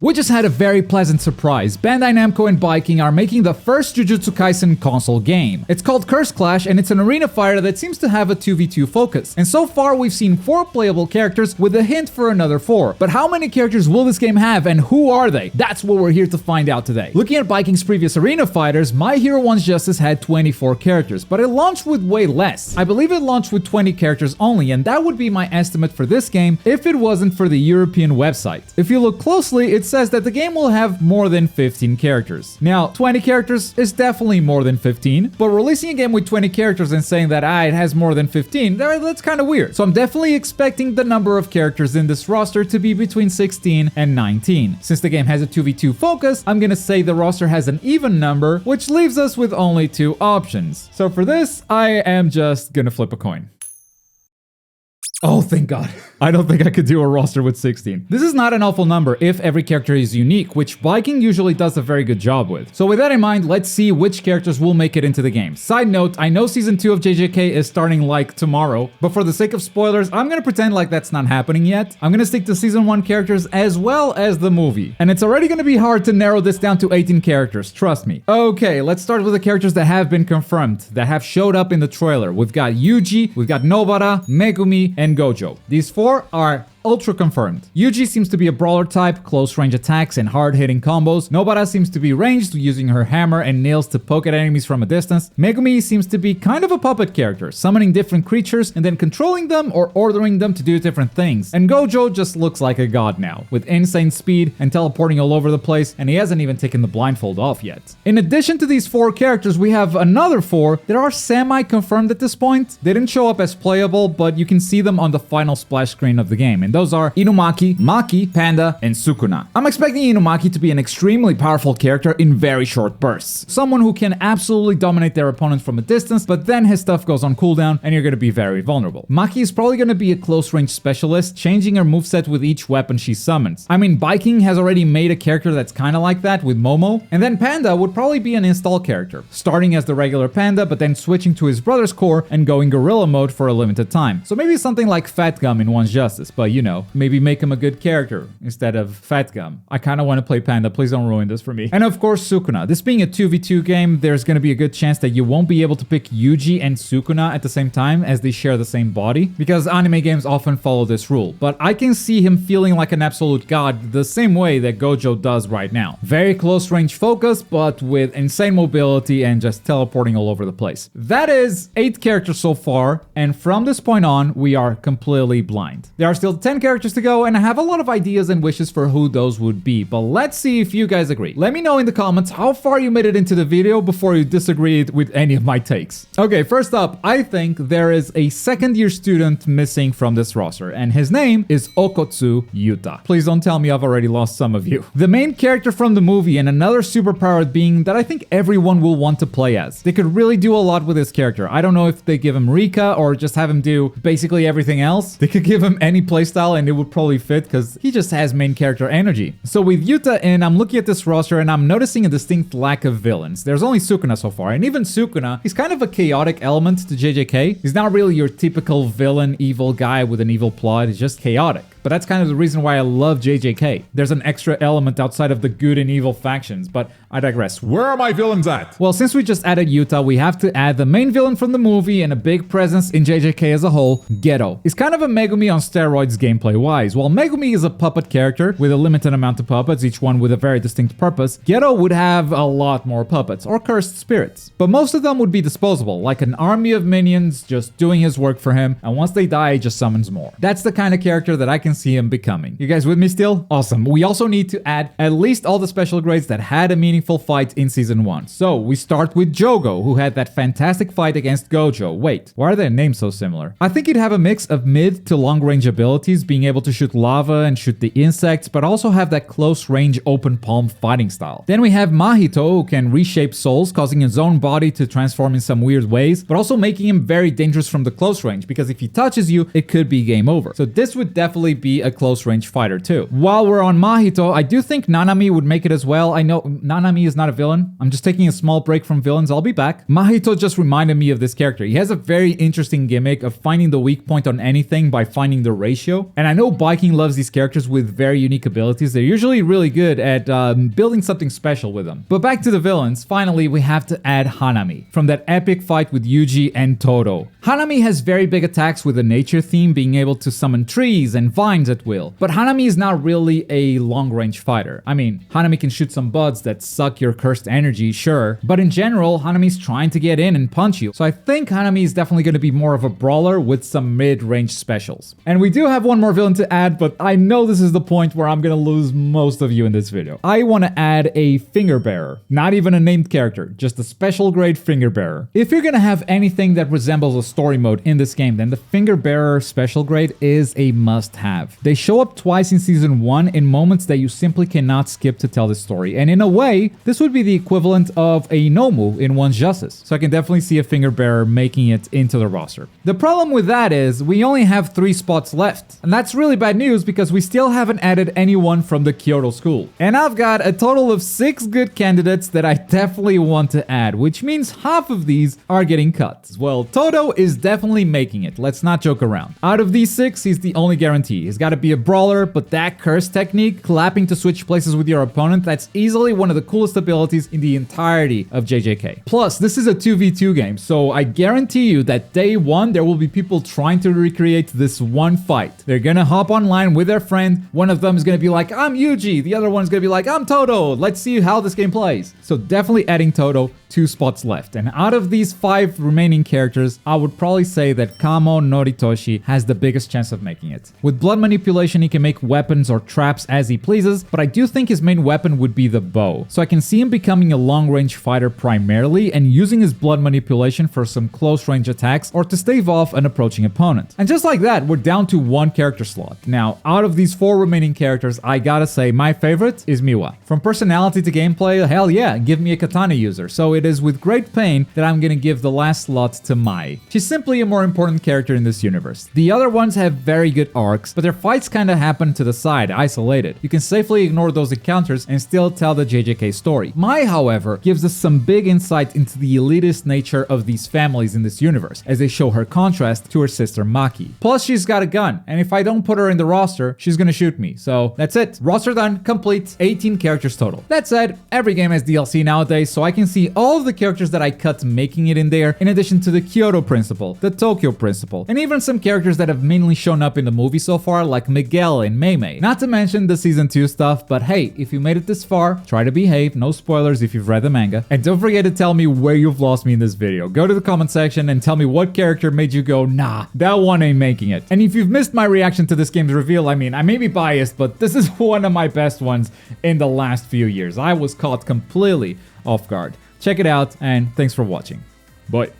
We just had a very pleasant surprise. Bandai Namco and Byking are making the first Jujutsu Kaisen console game. It's called Curse Clash, and it's an arena fighter that seems to have a 2v2 focus. And so far, we've seen 4 playable characters with a hint for another 4. But how many characters will this game have, and who are they? That's what we're here to find out today. Looking at Byking's previous arena fighters, My Hero One's Justice had 24 characters, but it launched with way less. I believe it launched with 20 characters only, and that would be my estimate for this game if it wasn't for the European website. If you look closely, it says that the game will have more than 15 characters. Now, 20 characters is definitely more than 15, but releasing a game with 20 characters and saying that it has more than 15, that's kind of weird. So I'm definitely expecting the number of characters in this roster to be between 16 and 19. Since the game has a 2v2 focus, I'm gonna say the roster has an even number, which leaves us with only 2 options. So for this, I am just gonna flip a coin. Oh, thank God. I don't think I could do a roster with 16. This is not an awful number if every character is unique, which Byking usually does a very good job with. So with that in mind, let's see which characters will make it into the game. Side note, I know Season 2 of JJK is starting like tomorrow, but for the sake of spoilers, I'm gonna pretend like that's not happening yet. I'm gonna stick to Season 1 characters as well as the movie. And it's already gonna be hard to narrow this down to 18 characters, trust me. Okay, let's start with the characters that have been confirmed, that have showed up in the trailer. We've got Yuji, we've got Nobara, Megumi, and Gojo. These 4 are ultra confirmed. Yuji seems to be a brawler type, close range attacks and hard hitting combos. Nobara seems to be ranged, using her hammer and nails to poke at enemies from a distance. Megumi seems to be kind of a puppet character, summoning different creatures and then controlling them or ordering them to do different things. And Gojo just looks like a god now, with insane speed and teleporting all over the place, and he hasn't even taken the blindfold off yet. In addition to these 4 characters, we have another 4 that are semi-confirmed at this point. They didn't show up as playable, but you can see them on the final splash screen of the game. And those are Inumaki, Maki, Panda, and Sukuna. I'm expecting Inumaki to be an extremely powerful character in very short bursts. Someone who can absolutely dominate their opponent from a distance, but then his stuff goes on cooldown and you're going to be very vulnerable. Maki is probably going to be a close range specialist, changing her moveset with each weapon she summons. I mean, Byking has already made a character that's kind of like that with Momo. And then Panda would probably be an install character, starting as the regular Panda, but then switching to his brother's core and going gorilla mode for a limited time. So maybe something like Fat Gum in One's Justice, but you know, maybe make him a good character instead of Fat Gum. I kind of want to play Panda, please don't ruin this for me. And of course Sukuna. This being a 2v2 game, there's going to be a good chance that you won't be able to pick Yuji and Sukuna at the same time as they share the same body, because anime games often follow this rule. But I can see him feeling like an absolute god the same way that Gojo does right now. Very close range focus, but with insane mobility and just teleporting all over the place. That is 8 characters so far, and from this point on, we are completely blind. There are still 10 characters to go, and I have a lot of ideas and wishes for who those would be, but let's see if you guys agree. Let me know in the comments how far you made it into the video before you disagreed with any of my takes. Okay, first up, I think there is a second-year student missing from this roster, and his name is Okotsu Yuta. Please don't tell me I've already lost some of you. The main character from the movie and another superpowered being that I think everyone will want to play as. They could really do a lot with this character. I don't know if they give him Rika or just have him do basically everything else. They could give him any playstyle and it would probably fit because he just has main character energy. So with Yuta in, I'm looking at this roster and I'm noticing a distinct lack of villains. There's only Sukuna so far, and even Sukuna, he's kind of a chaotic element to JJK. He's not really your typical villain, evil guy with an evil plot. He's just chaotic. But that's kind of the reason why I love JJK. There's an extra element outside of the good and evil factions, but I digress. Where are my villains at? Well, since we just added Yuta, we have to add the main villain from the movie and a big presence in JJK as a whole, Geto. He's kind of a Megumi on steroids gameplay-wise. While Megumi is a puppet character with a limited amount of puppets, each one with a very distinct purpose, Geto would have a lot more puppets, or cursed spirits. But most of them would be disposable, like an army of minions just doing his work for him, and once they die, he just summons more. That's the kind of character that I can see him becoming. You guys with me still? Awesome. We also need to add at least all the special grades that had a meaningful fight in Season 1. So we start with Jogo, who had that fantastic fight against Gojo. Wait, why are their names so similar? I think he'd have a mix of mid to long range abilities, being able to shoot lava and shoot the insects, but also have that close range open palm fighting style. Then we have Mahito, who can reshape souls, causing his own body to transform in some weird ways, but also making him very dangerous from the close range, because if he touches you, it could be game over. So this would definitely be a close-range fighter too. While we're on Mahito, I do think Nanami would make it as well. I know Nanami is not a villain. I'm just taking a small break from villains. I'll be back. Mahito just reminded me of this character. He has a very interesting gimmick of finding the weak point on anything by finding the ratio. And I know Byking loves these characters with very unique abilities. They're usually really good at building something special with them. But back to the villains. Finally, we have to add Hanami from that epic fight with Yuji and Todo. Hanami has very big attacks with a nature theme, being able to summon trees and vines at will. But Hanami is not really a long-range fighter. I mean, Hanami can shoot some buds that suck your cursed energy, sure. But in general, Hanami's trying to get in and punch you. So I think Hanami is definitely going to be more of a brawler with some mid-range specials. And we do have one more villain to add, but I know this is the point where I'm going to lose most of you in this video. I want to add a finger bearer. Not even a named character, just a special grade finger bearer. If you're going to have anything that resembles a story mode in this game, then the finger bearer special grade is a must-have. They show up twice in Season 1 in moments that you simply cannot skip to tell the story, and in a way, this would be the equivalent of a Nomu in One's Justice, so I can definitely see a finger bearer making it into the roster. The problem with that is, we only have 3 spots left, and that's really bad news because we still haven't added anyone from the Kyoto school. And I've got a total of 6 good candidates that I definitely want to add, which means half of these are getting cut. Well, Todo is definitely making it, let's not joke around. Out of these 6, he's the only guarantee. He's got to be a brawler, but that curse technique, clapping to switch places with your opponent, that's easily one of the coolest abilities in the entirety of JJK. Plus, this is a 2v2 game, so I guarantee you that day 1, there will be people trying to recreate this one fight. They're gonna hop online with their friend, one of them is gonna be like, I'm Yuji, the other one's gonna be like, I'm Todo, let's see how this game plays. So definitely adding Todo, 2 spots left. And out of these 5 remaining characters, I would probably say that Kamo Noritoshi has the biggest chance of making it. With blood manipulation, he can make weapons or traps as he pleases, but I do think his main weapon would be the bow. So I can see him becoming a long-range fighter primarily and using his blood manipulation for some close-range attacks or to stave off an approaching opponent. And just like that, we're down to 1 character slot. Now, out of these 4 remaining characters, I gotta say my favorite is Miwa. From personality to gameplay, hell yeah, give me a katana user. So it is with great pain that I'm gonna give the last slot to Mai. She's simply a more important character in this universe. The other ones have very good arcs, but their fights kinda happen to the side, isolated. You can safely ignore those encounters and still tell the JJK story. Mai, however, gives us some big insight into the elitist nature of these families in this universe, as they show her contrast to her sister Maki. Plus, she's got a gun, and if I don't put her in the roster, she's gonna shoot me. So that's it. Roster done, complete, 18 characters total. That said, every game has DLC nowadays, so I can see all of the characters that I cut making it in there, in addition to the Kyoto Principle, the Tokyo Principle, and even some characters that have mainly shown up in the movie so far, like Miguel and Meimei. Not to mention the Season 2 stuff, but hey, if you made it this far, try to behave, no spoilers if you've read the manga, and don't forget to tell me where you've lost me in this video. Go to the comment section and tell me what character made you go, nah, that one ain't making it. And if you've missed my reaction to this game's reveal, I mean, I may be biased, but this is one of my best ones in the last few years. I was caught completely off guard. Check it out, and thanks for watching. Bye.